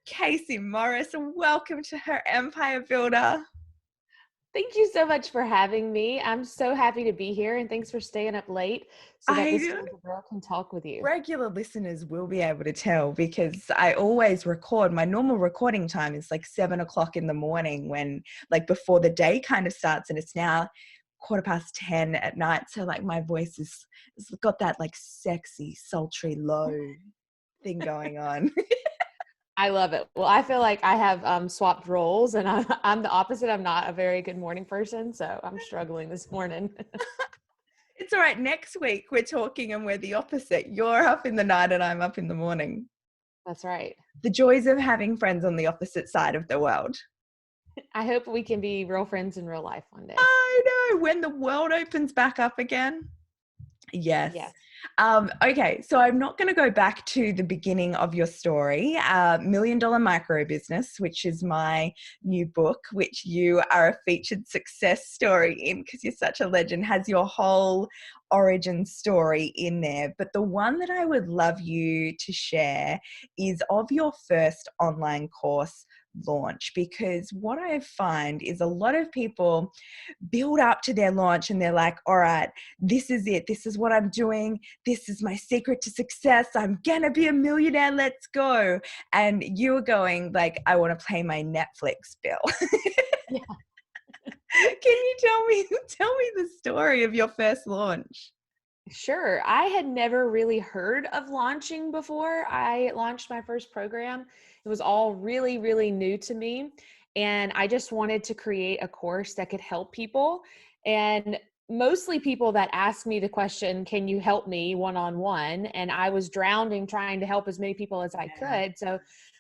Kayse Morris. Welcome to her Empire Builder. Thank you so much for having me. I'm so happy to be here, and thanks for staying up late so that this I little girl can talk with you. Regular listeners will be able to tell because I always record. My normal recording time is like 7 o'clock in the morning when before the day kind of starts, and it's now 10:15 at night. So like my voice is got that like sexy, sultry, low thing going on. I love it. Well, I feel like I have swapped roles, and I'm the opposite. I'm not a very good morning person, so I'm struggling this morning. It's all right. Next week we're talking and we're the opposite. You're up in the night and I'm up in the morning. That's right. The joys of having friends on the opposite side of the world. I hope we can be real friends in real life one day. I know, when the world opens back up again. Yes. Yes. Okay, so I'm not going to go back to the beginning of your story, Million Dollar Micro Business, which is my new book, which you are a featured success story in because you're such a legend, has your whole origin story in there. But the one that I would love you to share is of your first online course launch, because what I find is a lot of people build up to their launch and they're like, all right, this is it. This is what I'm doing. This is my secret to success. I'm going to be a millionaire. Let's go. And you were going like, I want to pay my Netflix bill. Yeah. Can you tell me the story of your first launch? Sure. I had never really heard of launching before I launched my first program. It was all really, really new to me. And I just wanted to create a course that could help people. And mostly people that asked me the question, can you help me one-on-one? And I was drowning trying to help as many people as I could. So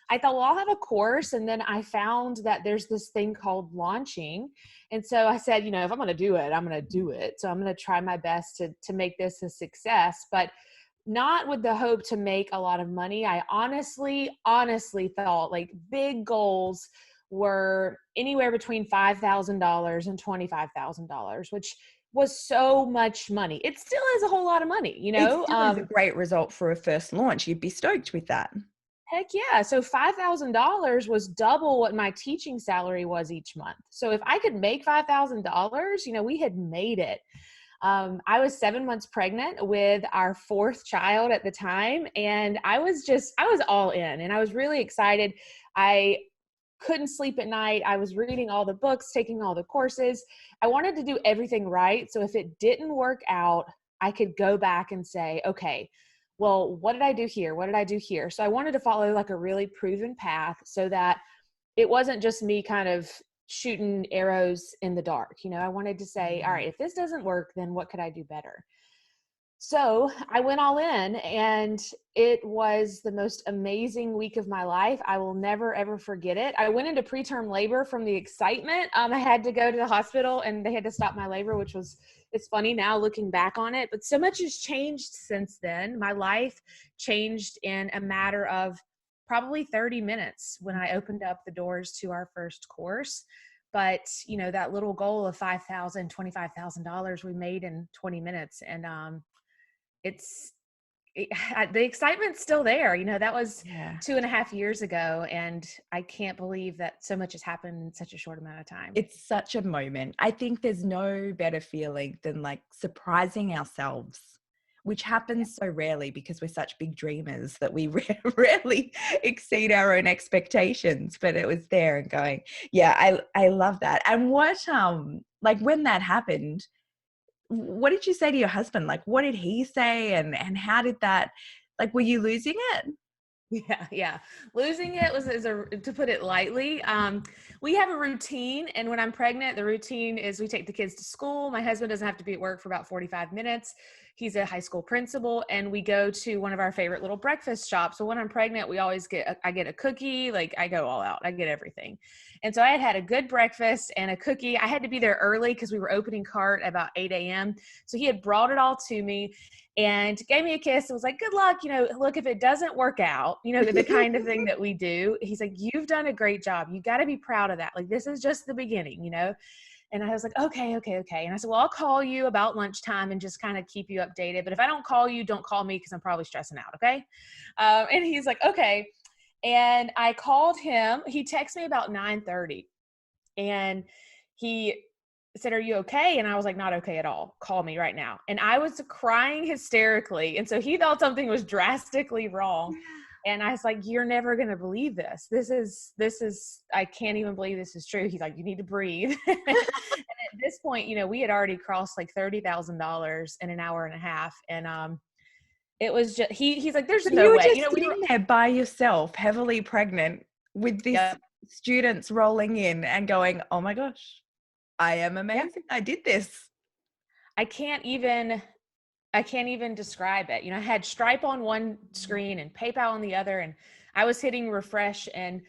I thought, well, I'll have a course. And then I found that there's this thing called launching. And so I said, if I'm going to do it, I'm going to do it. So I'm going to try my best to make this a success, but not with the hope to make a lot of money. I honestly thought like big goals were anywhere between $5,000 and $25,000, which was so much money. It still is a whole lot of money, It still is a great result for a first launch. You'd be stoked with that. Heck yeah. So $5,000 was double what my teaching salary was each month. So if I could make $5,000, we had made it. I was 7 months pregnant with our fourth child at the time. And I was all in, and I was really excited. I couldn't sleep at night. I was reading all the books, taking all the courses. I wanted to do everything right. So if it didn't work out, I could go back and say, okay, well, what did I do here? What did I do here? So I wanted to follow like a really proven path so that it wasn't just me kind of shooting arrows in the dark. I wanted to say, all right, if this doesn't work, then what could I do better? So I went all in, and it was the most amazing week of my life. I will never, ever forget it. I went into preterm labor from the excitement. I had to go to the hospital and they had to stop my labor, it's funny now looking back on it, but so much has changed since then. My life changed in a matter of probably 30 minutes when I opened up the doors to our first course. But, that little goal of $5,000, $25,000 we made in 20 minutes. And, the excitement's still there. That was 2.5 years ago. And I can't believe that so much has happened in such a short amount of time. It's such a moment. I think there's no better feeling than like surprising ourselves, which happens so rarely because we're such big dreamers that we rarely exceed our own expectations. But it was there and going, yeah, I love that. And what, like when that happened, what did you say to your husband? Like, what did he say? And how did that, like, were you losing it? Yeah. Losing it to put it lightly. We have a routine, and when I'm pregnant, the routine is we take the kids to school. My husband doesn't have to be at work for about 45 minutes. He's a high school principal, and we go to one of our favorite little breakfast shops. So when I'm pregnant, I get a cookie. Like I go all out. I get everything. And so I had a good breakfast and a cookie. I had to be there early because we were opening cart about 8 a.m. So he had brought it all to me and gave me a kiss and was like, good luck. Look, if it doesn't work out, the kind of thing that we do, he's like, you've done a great job. You got to be proud of that. Like, this is just the beginning, And I was like, okay. And I said, well, I'll call you about lunchtime and just kind of keep you updated. But if I don't call you, don't call me because I'm probably stressing out. Okay. And he's like, okay. And I called him. He texted me about 9:30, and he said, "Are you okay?" And I was like, "Not okay at all. Call me right now." And I was crying hysterically. And so he thought something was drastically wrong. And I was like, "You're never going to believe this. This is, I can't even believe this is true." He's like, "You need to breathe." And at this point, we had already crossed like $30,000 in an hour and a half. And, it was just, he's like, "There's So no you were way," just sitting there by yourself, heavily pregnant, with this Yep. students rolling in and going, "Oh my gosh, I am Yeah. amazing. I did this." I can't even describe it. I had Stripe on one screen and PayPal on the other, and I was hitting refresh, and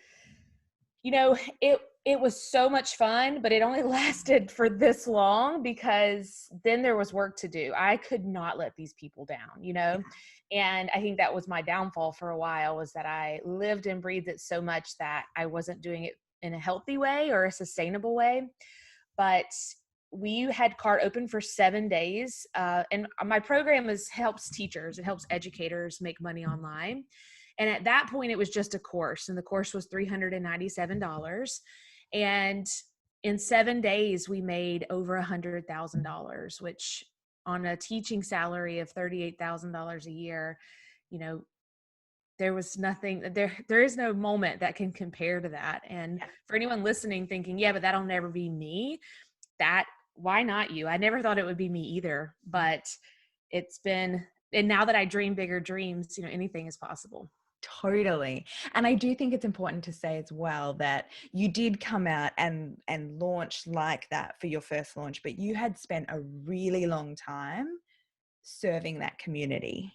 it was so much fun, but it only lasted for this long because then there was work to do. I could not let these people down. And I think that was my downfall for a while, was that I lived and breathed it so much that I wasn't doing it in a healthy way or a sustainable way. But we had CART open for 7 days. And my program helps teachers, it helps educators make money online. And at that point, it was just a course, and the course was $397. And in 7 days, we made over $100,000, which on a teaching salary of $38,000 a year, there was nothing there is no moment that can compare to that. And for anyone listening thinking, "Yeah, but that'll never be me," why not you? I never thought it would be me either, but it's been, and now that I dream bigger dreams, anything is possible. Totally. And I do think it's important to say as well that you did come out and launch like that for your first launch, but you had spent a really long time serving that community.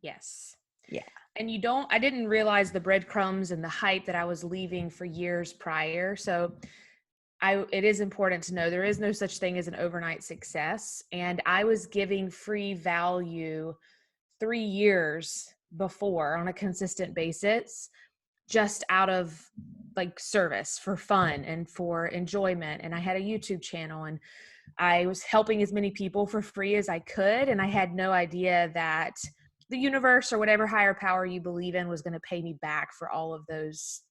Yes. Yeah. And I didn't realize the breadcrumbs and the hype that I was leaving for years prior. So it is important to know there is no such thing as an overnight success. And I was giving free value 3 years before on a consistent basis, just out of like service, for fun and for enjoyment. And I had a YouTube channel, and I was helping as many people for free as I could. And I had no idea that the universe, or whatever higher power you believe in, was going to pay me back for all of those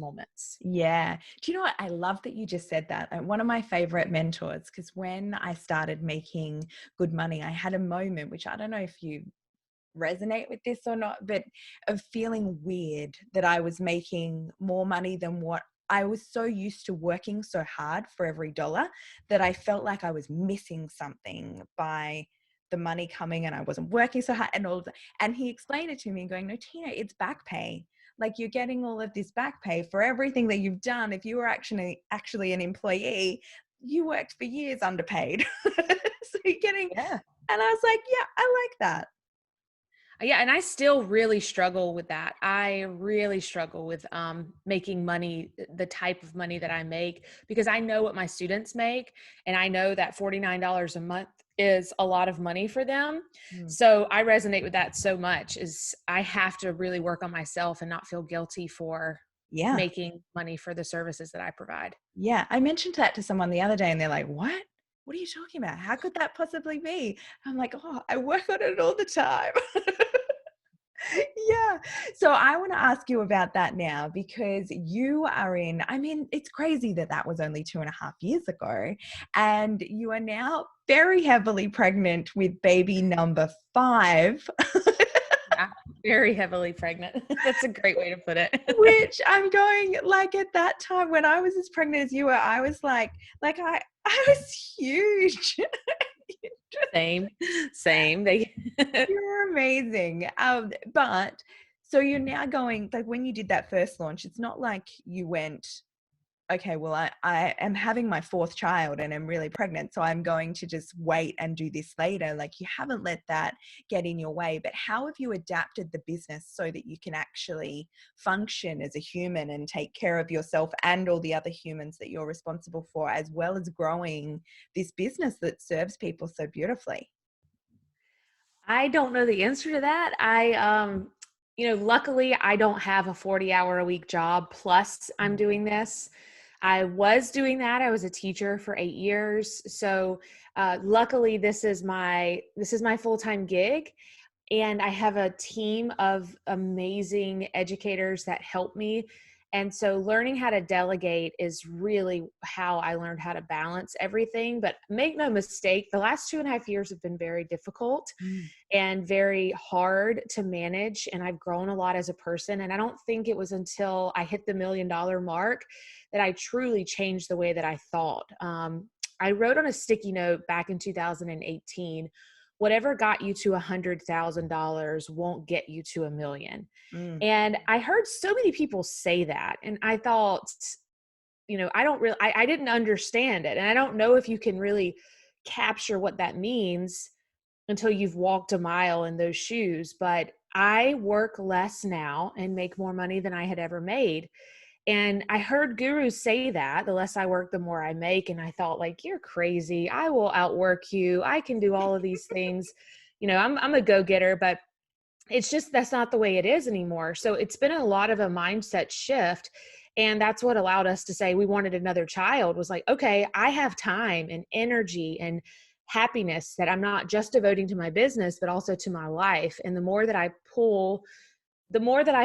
moments. Yeah. Do you know what? I love that you just said that. And one of my favorite mentors, because when I started making good money, I had a moment, which I don't know if you resonate with this or not, but of feeling weird that I was making more money than what I was so used to, working so hard for every dollar, that I felt like I was missing something by the money coming and I wasn't working so hard and all of that. And he explained it to me going, "No, Tina, it's back pay. Like, you're getting all of this back pay for everything that you've done. If you were actually an employee, you worked for years underpaid." So you're getting, Yeah. and I was like, yeah, I like that. Yeah, and I still really struggle with that. I really struggle with making money, the type of money that I make, because I know what my students make, and I know that $49 a month is a lot of money for them. So I resonate with that so much. Is I have to really work on myself and not feel guilty for Yeah. making money for the services that I provide. Yeah. I mentioned that to someone the other day and they're like, "What? What are you talking about? How could that possibly be?" I'm like, "Oh, I work on it all the time." Yeah. So I want to ask you about that now, because you are in, I mean, it's crazy that that was only 2.5 years ago. And you are now very heavily pregnant with baby number 5. Yeah, very heavily pregnant. That's a great way to put it. Which I'm going, like, at that time when I was as pregnant as you were, I was like I was huge. Same. You're amazing. But so you're now going, like, when you did that first launch, it's not like you went, "Okay, well, I am having my 4th child and I'm really pregnant, so I'm going to just wait and do this later." Like, you haven't let that get in your way. But how have you adapted the business so that you can actually function as a human and take care of yourself and all the other humans that you're responsible for, as well as growing this business that serves people so beautifully? I don't know the answer to that. Luckily I don't have a 40-hour a week job. Plus I'm doing this. I was doing that. I was a teacher for 8 years. So luckily this is my full-time gig. And I have a team of amazing educators that help me. And so learning how to delegate is really how I learned how to balance everything. But make no mistake, the last 2.5 years have been very difficult Mm. and very hard to manage. And I've grown a lot as a person. And I don't think it was until I hit the $1 million mark that I truly changed the way that I thought. I wrote on a sticky note back in 2018, whatever got you to $100,000 won't get you to 1 million. Mm. And I heard so many people say that. And I thought, I don't really, I didn't understand it. And I don't know if you can really capture what that means until you've walked a mile in those shoes. But I work less now and make more money than I had ever made. And I heard gurus say that the less I work, the more I make. And I thought, like, you're crazy. I will outwork you. I can do all of these things. I'm a go-getter, but it's just, that's not the way it is anymore. So it's been a lot of a mindset shift. And that's what allowed us to say we wanted another child, was like, okay, I have time and energy and happiness that I'm not just devoting to my business, but also to my life. And the more that I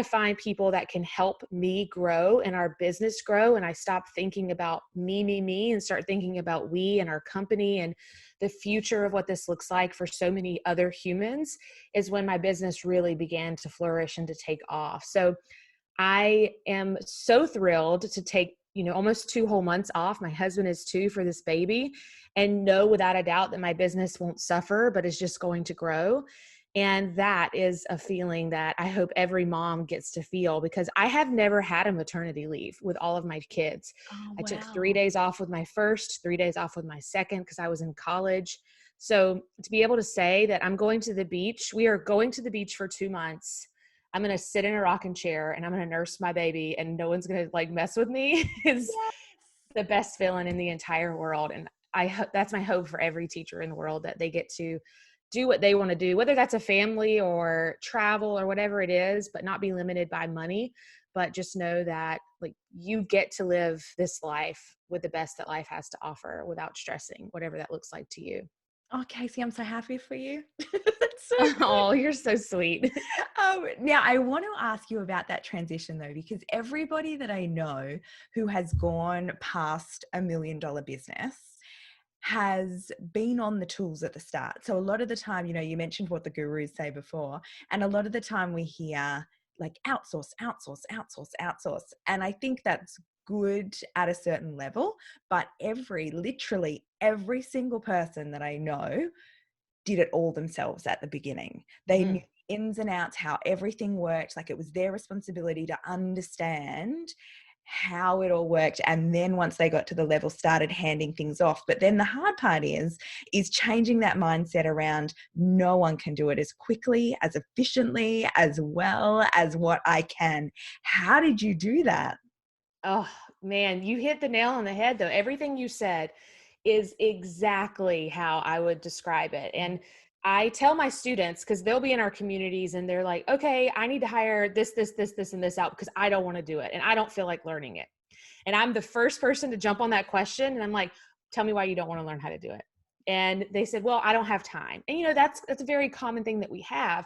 find people that can help me grow and our business grow, and I stop thinking about me, and start thinking about we and our company and the future of what this looks like for so many other humans, is when my business really began to flourish and to take off. So I am so thrilled to take, almost 2 whole months off. My husband is too, for this baby, and know without a doubt that my business won't suffer, but is just going to grow. And that is a feeling that I hope every mom gets to feel, because I have never had a maternity leave with all of my kids. Oh, I took 3 wow. days off with my first, 3 days off with my second, because I was in college. So to be able to say that I'm going to the beach, we are going to the beach for 2 months. I'm going to sit in a rocking chair and I'm going to nurse my baby and no one's going to like mess with me is Yes. the best feeling in the entire world. And I hope that's my hope for every teacher in the world, that they get to do what they want to do, whether that's a family or travel or whatever it is, but not be limited by money, but just know that like you get to live this life with the best that life has to offer without stressing, whatever that looks like to you. Oh, Kayse, I'm so happy for you. That's so good. Oh, you're so sweet. Now, I want to ask you about that transition though, because everybody that I know who has gone past $1 million business has been on the tools at the start. So a lot of the time, you mentioned what the gurus say before, and a lot of the time we hear like outsource, outsource, outsource, outsource. And I think that's good at a certain level, but literally every single person that I know did it all themselves at the beginning. They knew Mm. the ins and outs, how everything worked. Like it was their responsibility to understand how it all worked. And then once they got to the level, started handing things off. But then the hard part is changing that mindset around no one can do it as quickly, as efficiently, as well as what I can. How did you do that? Oh, man, you hit the nail on the head though. Everything you said is exactly how I would describe it. And I tell my students, because they'll be in our communities and they're like, okay, I need to hire this, and this out because I don't want to do it. And I don't feel like learning it. And I'm the first person to jump on that question. And I'm like, tell me why you don't want to learn how to do it. And they said, well, I don't have time. And that's a very common thing that we have.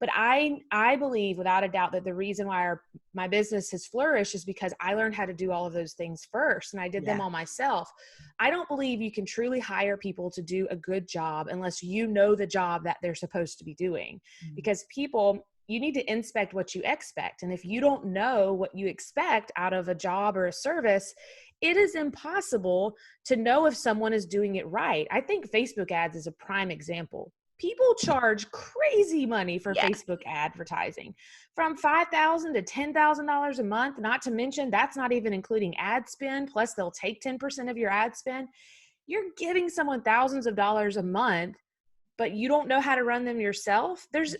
But I believe without a doubt that the reason why my business has flourished is because I learned how to do all of those things first, and I did them Yeah. all myself. I don't believe you can truly hire people to do a good job unless you know the job that they're supposed to be doing. Mm. Because people, you need to inspect what you expect. And if you don't know what you expect out of a job or a service, it is impossible to know if someone is doing it right. I think Facebook ads is a prime example. People charge crazy money for Yeah. Facebook advertising, from $5,000 to $10,000 a month. Not to mention, that's not even including ad spend. Plus, they'll take 10% of your ad spend. You're giving someone thousands of dollars a month, but you don't know how to run them yourself. There's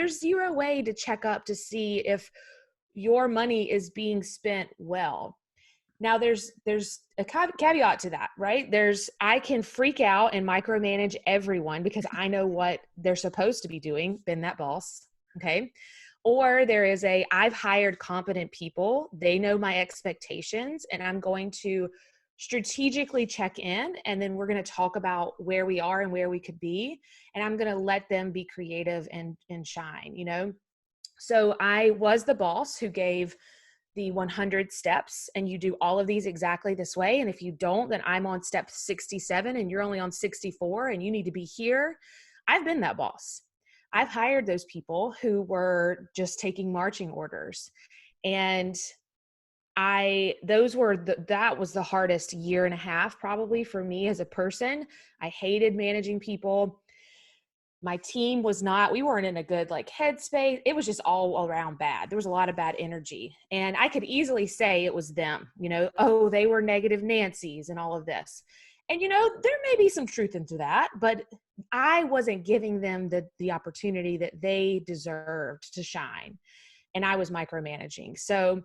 zero way to check up to see if your money is being spent well. Now there's a caveat to that, right? I can freak out and micromanage everyone because I know what they're supposed to be doing, been that boss, okay? Or I've hired competent people. They know my expectations and I'm going to strategically check in, and then we're going to talk about where we are and where we could be. And I'm going to let them be creative and shine, you know? So I was the boss who gave the 100 steps, and you do all of these exactly this way. And if you don't, then I'm on step 67 and you're only on 64 and you need to be here. I've been that boss. I've hired those people who were just taking marching orders. And that was the hardest year and a half probably for me as a person. I hated managing people. My team we weren't in a good like headspace. It was just all around bad. There was a lot of bad energy. And I could easily say it was them, you know, oh, they were negative Nancy's and all of this. And, you know, there may be some truth into that, but I wasn't giving them the opportunity that they deserved to shine. And I was micromanaging. So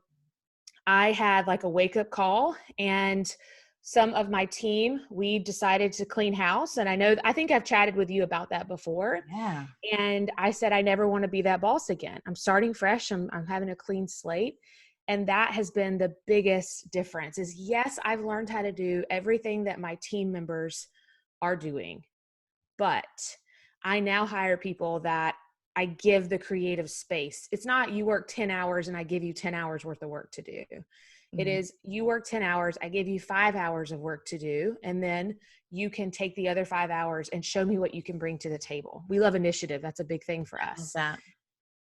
I had like a wake up call, and some of my team, we decided to clean house. And I think I've chatted with you about that before. Yeah. And I said, I never want to be that boss again. I'm starting fresh. I'm having a clean slate. And that has been the biggest difference is, yes, I've learned how to do everything that my team members are doing, but I now hire people that I give the creative space. It's not you work 10 hours and I give you 10 hours worth of work to do. It is you work 10 hours, I give you 5 hours of work to do, and then you can take the other 5 hours and show me what you can bring to the table. We love initiative. That's a big thing for us. That.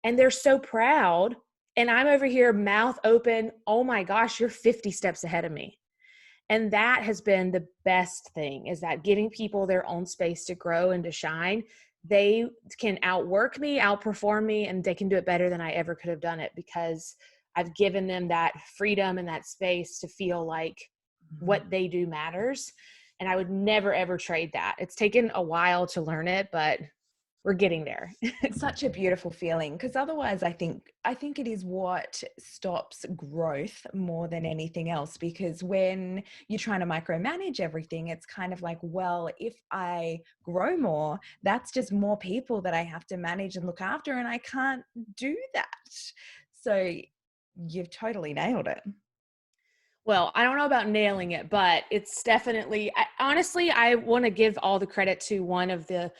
And they're so proud. And I'm over here, mouth open. Oh my gosh, you're 50 steps ahead of me. And that has been the best thing, is that giving people their own space to grow and to shine. They can outwork me, outperform me, and they can do it better than I ever could have done it, because I've given them that freedom and that space to feel like what they do matters. And I would never, ever trade that. It's taken a while to learn it, but we're getting there. It's such a beautiful feeling, because otherwise I think it is what stops growth more than anything else, because when you're trying to micromanage everything, it's kind of like, well, if I grow more, that's just more people that I have to manage and look after, and I can't do that. So you've totally nailed it. Well, I don't know about nailing it, but it's definitely, honestly, I want to give all the credit to one of the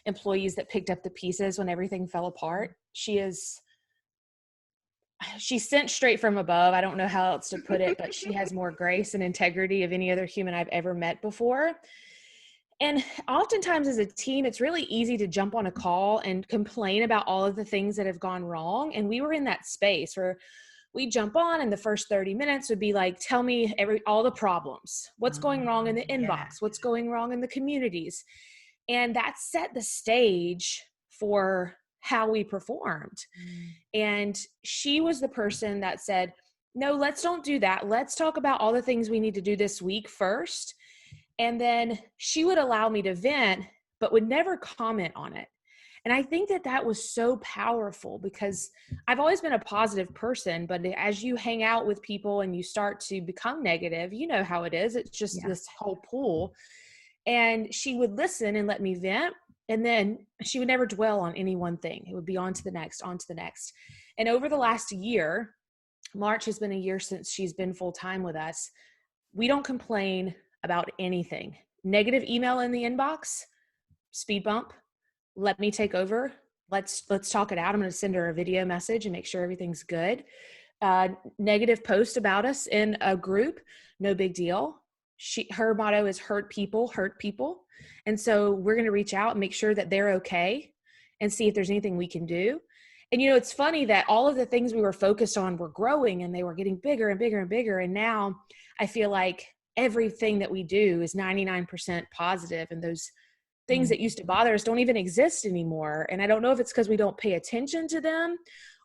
employees that picked up the pieces when everything fell apart. She's sent straight from above. I don't know how else to put it, but she has more grace and integrity of any other human I've ever met before. And oftentimes as a team, it's really easy to jump on a call and complain about all of the things that have gone wrong. And we were in that space where we jump on, and the first 30 minutes would be like, tell me all the problems, what's going wrong in the inbox, what's going wrong in the communities. And that set the stage for how we performed. And she was the person that said, no, let's don't do that. Let's talk about all the things we need to do this week first. And then she would allow me to vent, but would never comment on it. And I think that was so powerful, because I've always been a positive person, but as you hang out with people and you start to become negative, you know how it is. It's just this whole pool. And she would listen and let me vent. And then she would never dwell on any one thing. It would be on to the next, on to the next. And over the last year, March has been a year since she's been full-time with us. We don't complain about anything. Negative email in the inbox, speed bump. Let me take over. Let's talk it out. I'm going to send her a video message and make sure everything's good. Negative post about us in a group, no big deal. Her motto is hurt people. And so we're going to reach out and make sure that they're okay and see if there's anything we can do. And, you know, it's funny that all of the things we were focused on were growing, and they were getting bigger and bigger and bigger. And now I feel like everything that we do is 99% positive, and those things that used to bother us don't even exist anymore. And I don't know if it's because we don't pay attention to them,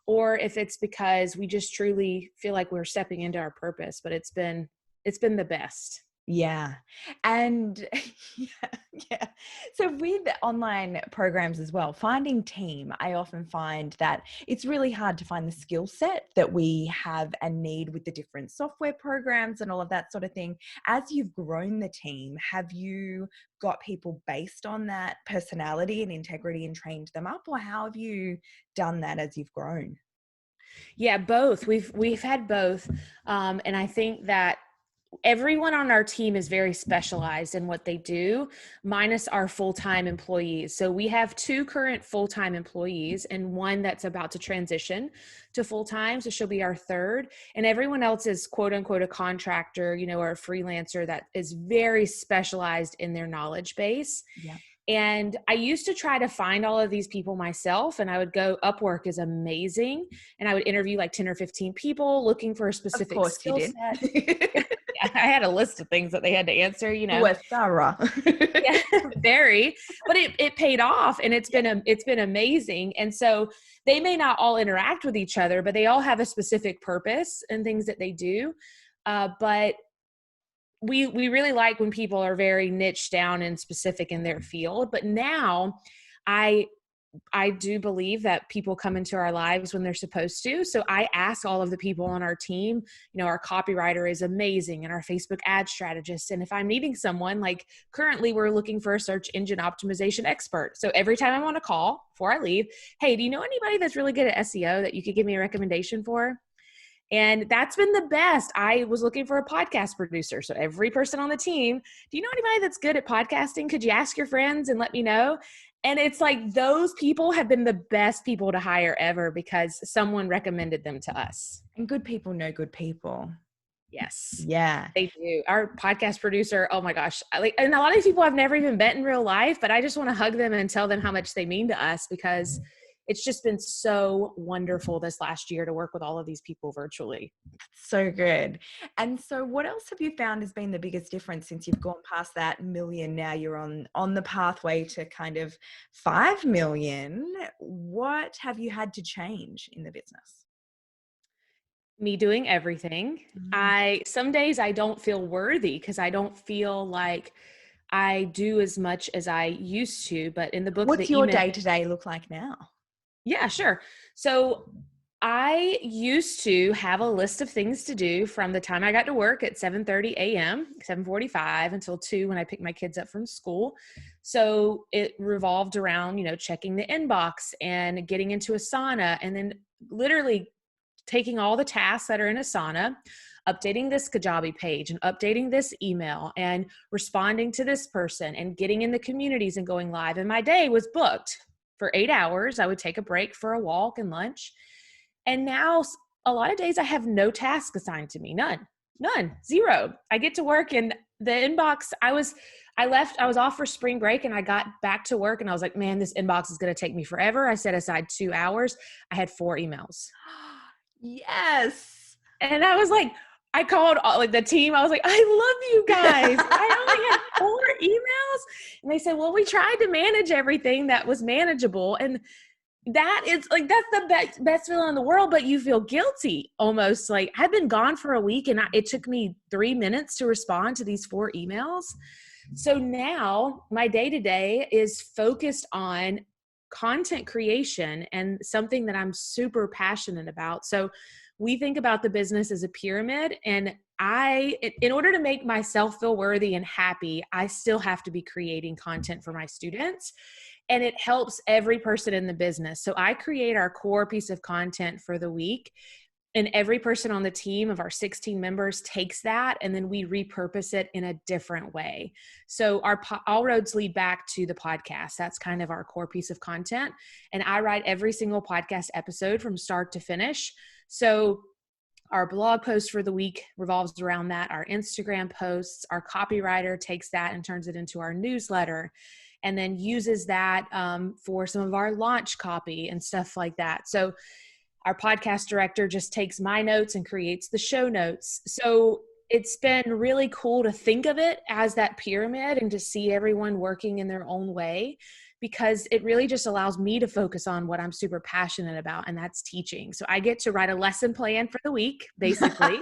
or if it's because we just truly feel like we're stepping into our purpose, but it's been the best. Yeah. And yeah. So with online programs as well, finding team, I often find that it's really hard to find the skill set that we have and need with the different software programs and all of that sort of thing. As you've grown the team, have you got people based on that personality and integrity and trained them up, or how have you done that as you've grown? Yeah, both. We've had both. And I think that everyone on our team is very specialized in what they do, minus our full-time employees. So we have 2 current full-time employees and 1 that's about to transition to full-time. So she'll be our 3rd. And everyone else is quote unquote a contractor, or a freelancer that is very specialized in their knowledge base. Yeah. And I used to try to find all of these people myself, and I would go, Upwork is amazing. And I would interview like 10 or 15 people looking for a specific skill set. I had a list of things that they had to answer, We're thorough. Yeah, very, but it paid off, and it's been amazing. And so they may not all interact with each other, but they all have a specific purpose and things that they do. But we really like when people are very niche down and specific in their field. But now I do believe that people come into our lives when they're supposed to. So I ask all of the people on our team, our copywriter is amazing and our Facebook ad strategist. And if I'm needing someone, like currently we're looking for a search engine optimization expert. So every time I'm on a call before I leave, hey, do you know anybody that's really good at SEO that you could give me a recommendation for? And that's been the best. I was looking for a podcast producer. So every person on the team, do you know anybody that's good at podcasting? Could you ask your friends and let me know? And it's like those people have been the best people to hire ever because someone recommended them to us. And good people know good people. Yes. Yeah. They do. Our podcast producer, oh my gosh. And a lot of these people I've never even met in real life, but I just want to hug them and tell them how much they mean to us because it's just been so wonderful this last year to work with all of these people virtually. So good. And so what else have you found has been the biggest difference since you've gone past that million? Now you're on the pathway to kind of 5 million. What have you had to change in the business? Me doing everything. Some days I don't feel worthy because I don't feel like I do as much as I used to. But in the book, what's your day-to-day look like now? Yeah, sure. So I used to have a list of things to do from the time I got to work at 7:30 a.m., 7:45 until 2 when I picked my kids up from school. So it revolved around, checking the inbox and getting into Asana and then literally taking all the tasks that are in Asana, updating this Kajabi page and updating this email and responding to this person and getting in the communities and going live. And my day was booked. For 8 hours, I would take a break for a walk and lunch. And now a lot of days I have no task assigned to me. None, 0. I get to work and the inbox, I was off for spring break and I got back to work and I was like, man, this inbox is going to take me forever. I set aside 2 hours. I had 4 emails. Yes. And I was like, I called the team. I was like, I love you guys. I only had 4 emails. And they said, well, we tried to manage everything that was manageable. And that is like, that's the best feeling in the world, but you feel guilty almost. Like I've been gone for a week and it took me 3 minutes to respond to these 4 emails. So now my day-to-day is focused on content creation and something that I'm super passionate about. So we think about the business as a pyramid, and in order to make myself feel worthy and happy, I still have to be creating content for my students, and it helps every person in the business. So I create our core piece of content for the week, and every person on the team of our 16 members takes that, and then we repurpose it in a different way. So all roads lead back to the podcast. That's kind of our core piece of content, and I write every single podcast episode from start to finish. So our blog post for the week revolves around that. Our Instagram posts, our copywriter takes that and turns it into our newsletter and then uses that for some of our launch copy and stuff like that. So our podcast director just takes my notes and creates the show notes. So it's been really cool to think of it as that pyramid and to see everyone working in their own way, because it really just allows me to focus on what I'm super passionate about, and that's teaching. So I get to write a lesson plan for the week, basically.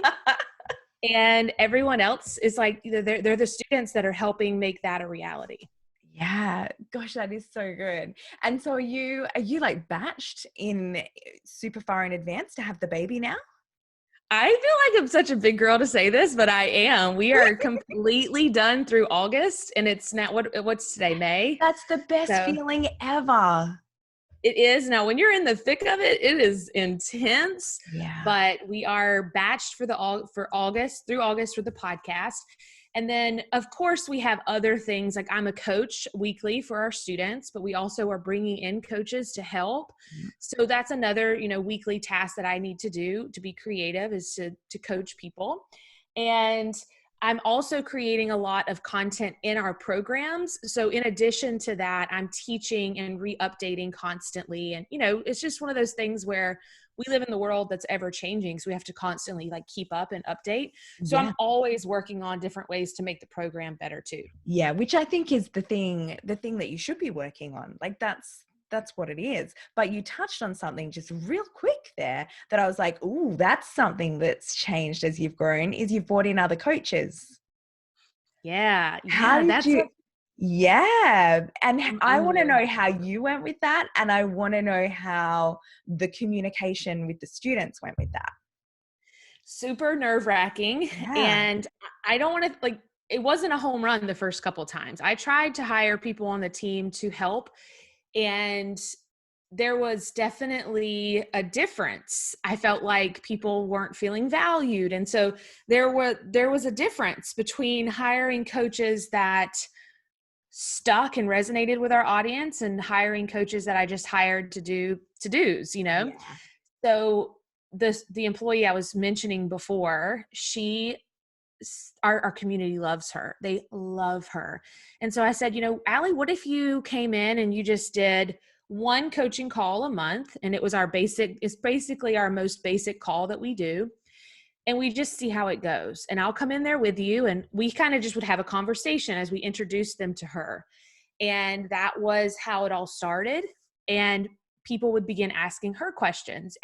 And everyone else is like, they're the students that are helping make that a reality. Yeah. Gosh, that is so good. And so are you like batched in super far in advance to have the baby now? I feel like I'm such a big girl to say this, but I am. We are completely done through August, and it's now what's today, May? That's the best feeling ever. It is. Now, when you're in the thick of it, it is intense, Yeah. but we are batched for August through August for the podcast. And then of course we have other things, like I'm a coach weekly for our students, but we also are bringing in coaches to help. So that's another, weekly task that I need to do to be creative, is to coach people. And I'm also creating a lot of content in our programs. So in addition to that, I'm teaching and re-updating constantly. And, it's just one of those things where we live in the world that's ever changing. So we have to constantly keep up and update. So Yeah. I'm always working on different ways to make the program better too. Yeah. Which I think is the thing that you should be working on. Like that's what it is. But you touched on something just real quick there that I was like, ooh, that's something that's changed as you've grown, is you've brought in other coaches. Yeah. How Yeah. did you? Yeah. And I I'm want to really know happy. how you went with that. And I want to know how the communication with the students went with that. Super nerve-wracking. Yeah. And I don't want to it wasn't a home run the first couple of times. I tried to hire people on the team to help, and there was definitely a difference. I felt like people weren't feeling valued. And so there was a difference between hiring coaches that stuck and resonated with our audience and hiring coaches that I just hired to do to-dos. Yeah. So the employee I was mentioning before, our community loves her. They love her. And so I said, Allie, what if you came in and you just did one coaching call a month? And it's basically our most basic call that we do. And we just see how it goes. And I'll come in there with you, and we kind of just would have a conversation as we introduced them to her. And that was how it all started. And people would begin asking her questions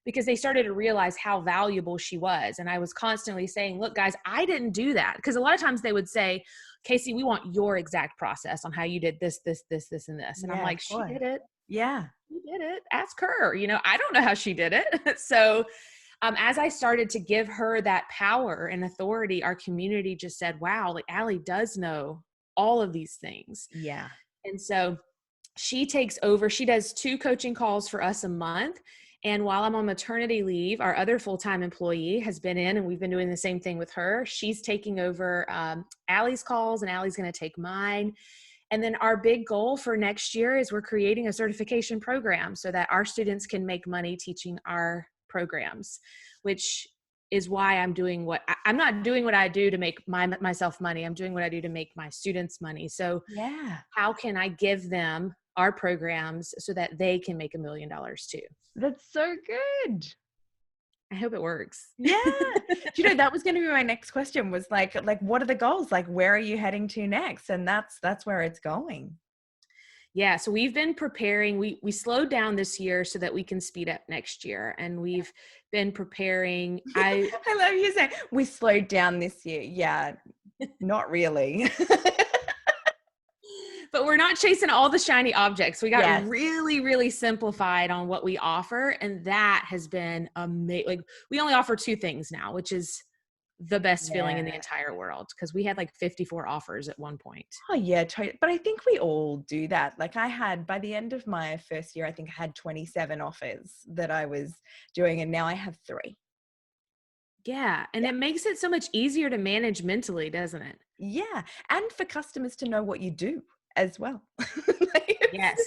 because they started to realize how valuable she was. And I was constantly saying, look, guys, I didn't do that. Because a lot of times they would say, Kayse, we want your exact process on how you did this, this, this, this, and this. And I'm Yeah, like, of she course. did it. Yeah. She did it. Ask her. I don't know how she did it. So as I started to give her that power and authority, our community just said, wow, Allie does know all of these things. Yeah. And so she takes over. She does 2 coaching calls for us a month. And while I'm on maternity leave, our other full-time employee has been in, and we've been doing the same thing with her. She's taking over Allie's calls, and Allie's going to take mine. And then our big goal for next year is we're creating a certification program so that our students can make money teaching our programs, which is why I'm not doing what I do to make myself money. I'm doing what I do to make my students money. So Yeah. how can I give them our programs so that they can make $1 million too? That's so good. I hope it works. Yeah. Do you know, that was going to be my next question, was like, what are the goals? Like, where are you heading to next? And that's where it's going. Yeah. So we've been preparing, we slowed down this year so that we can speed up next year. And we've been preparing. I love you saying we slowed down this year. Yeah, not really. But we're not chasing all the shiny objects. We got Yes. really, really simplified on what we offer. And that has been amazing. We only offer 2 things now, which is the best feeling in the entire world, because we had 54 offers at one point. Oh yeah, totally. But I think we all do that. I had, by the end of my first year, I think I had 27 offers that I was doing, and now I have 3. Yeah. And it makes it so much easier to manage mentally, doesn't it? Yeah. And for customers to know what you do as well. Yes.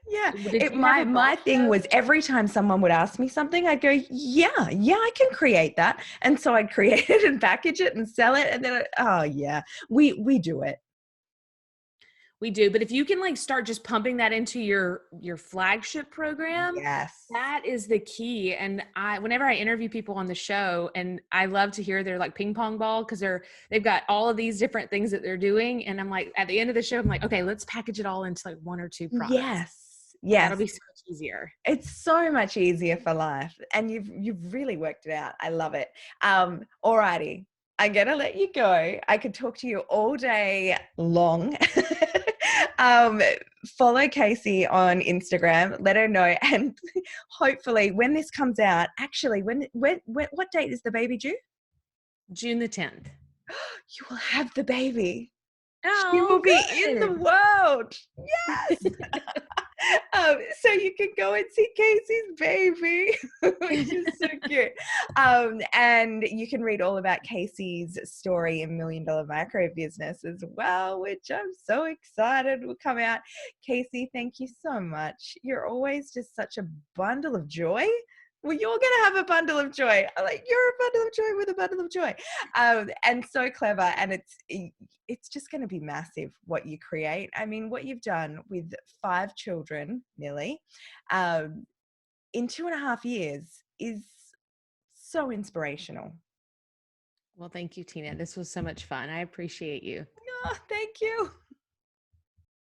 Yeah. Did you have a My thing was, every time someone would ask me something, I'd go, yeah, I can create that. And so I'd create it and package it and sell it. And then, we do it. We do. But if you can start just pumping that into your flagship program, Yes. that is the key. And whenever I interview people on the show, and I love to hear their ping pong ball, because they've got all of these different things that they're doing. And I'm at the end of the show, I'm okay, let's package it all into 1 or 2 products. Yes. That'll be so much easier. It's so much easier for life. And you've really worked it out. I love it. Alrighty. I'm going to let you go. I could talk to you all day long. Follow Kayse on Instagram. Let her know. And hopefully when this comes out, actually, what date is the baby due? June the 10th. You will have the baby. Oh, she will be good. in the world. Yes. So you can go and see Kayse's baby, which is so cute. And you can read all about Kayse's story in Million Dollar Micro Business as well, which I'm so excited will come out. Kayse, thank you so much. You're always just such a bundle of joy. Well, you're going to have a bundle of joy. Like, you're a bundle of joy with a bundle of joy. And so clever. And it's just going to be massive what you create. I mean, what you've done with 5 children, nearly, in 2.5 years is so inspirational. Well, thank you, Tina. This was so much fun. I appreciate you. Oh, thank you.